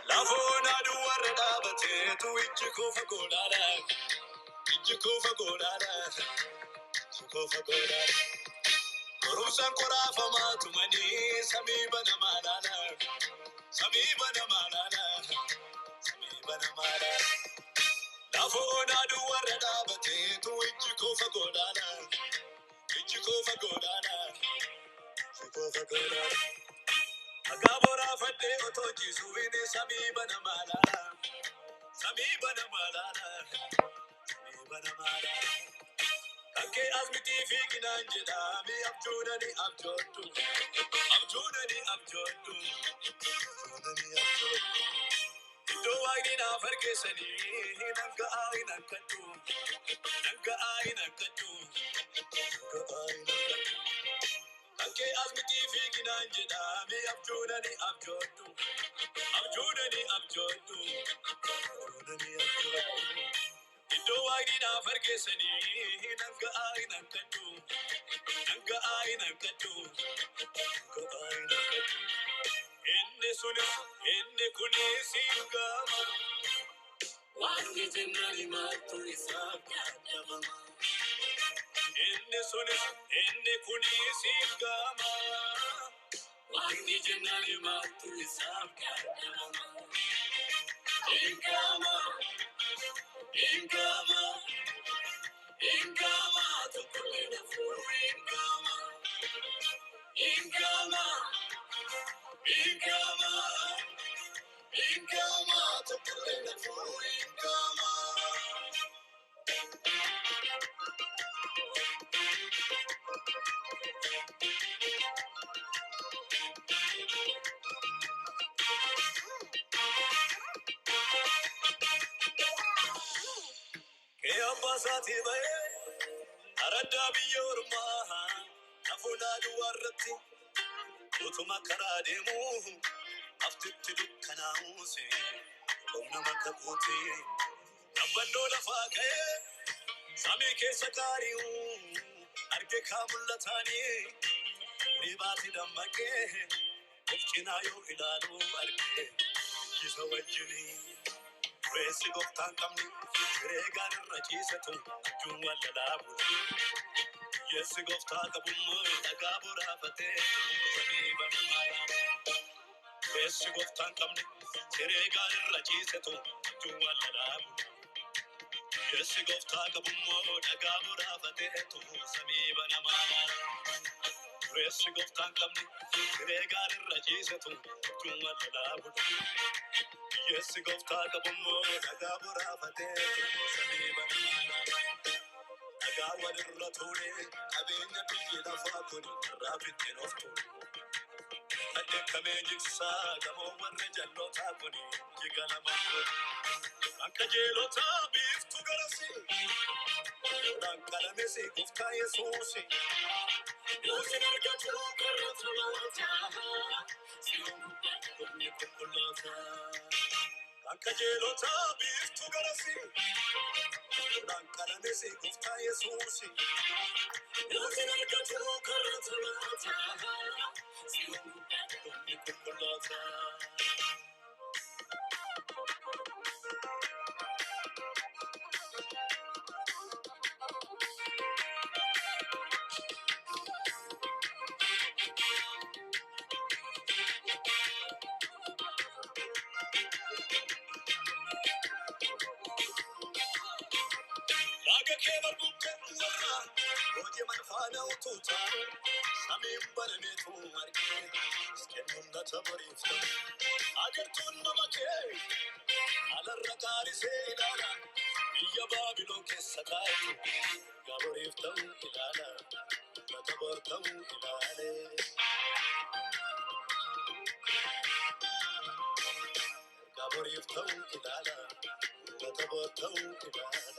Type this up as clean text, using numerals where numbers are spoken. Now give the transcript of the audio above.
Lafona duwar dabate tu ijiko fagodara, ijiko fagodara, ijiko fagodara. Kurusan kurafa matumani sami bana malala, sami bana malala, sami bana malala. Lafona duwar dabate tu ijiko fagodara, ijiko fagodara, ijiko fagodara. Agabora fate otoji suwine sami bana malala, sami bana malala, sami bana malala. Ake asmiti fikina njeda mi abjudani abjodu, abjudani abjodu, abjudani abjodu. Ido wagi na farke sani nanga ai nankatu, nanga ai nankatu, nanga ai nankatu. Ake asmiti fikina njeda mi abjudani abjodu, abjudani abjodu, abjudani abjodu. Ido wagi na farke sani nanga ai nankatu, nanga ai nankatu, nanga ai nankatu. Enne suni, enne kuni singama. Wangi jenani matu isabya jamama. Enne suni, enne kuni singama. Wangi jenani matu isabya jamama. Ingama, ingama, ingama. Tukulina furu ingama, ingama, ingama. Ingama, tukulina furu ingama. Kaya basati bae, arada biyorma, afuna duwarati, utuma karademu, aftitti dukkanause, omna makaputi, nabando lafake, sami kesakariu, arge kamulatani, ribati damake, ufkinayo ilalu arge, kisa wajini. Resi goftan kamni, regar rachisetu, jumwa lalabu. Yesi gofta kabumu, agabura fate, sami banamaya. Resi goftan kamni, regar rachisetu, jumwa lalabu. Yesi gofta kabumu, agabura fate, sami banamaya. Resi goftan kamni, regar rachisetu, jumwa lalabu. Yes, go talk about more. I got what I've had. I got what I'm not today. I've been a big enough for rapid enough to. I think I'm a big sad. I'm over the jello taponi. Giganamo. Uncle Jello Tabis to go see. Uncle Messi, go tie a saucy. You see, I got to look at the Uncle Jello Tabis to go see. Uncle Messi, go tie a saucy. You see, I got to look at the Laga kebar bukan wara, oje manfana ututa, samim balme tu marke, skenum da tabarifta, agar tun namake, alar rakari se ilala, iya babilo ke sakai, gabarifta ilala, da tabarta ilale, gabarifta ilala, da tabarta ilale.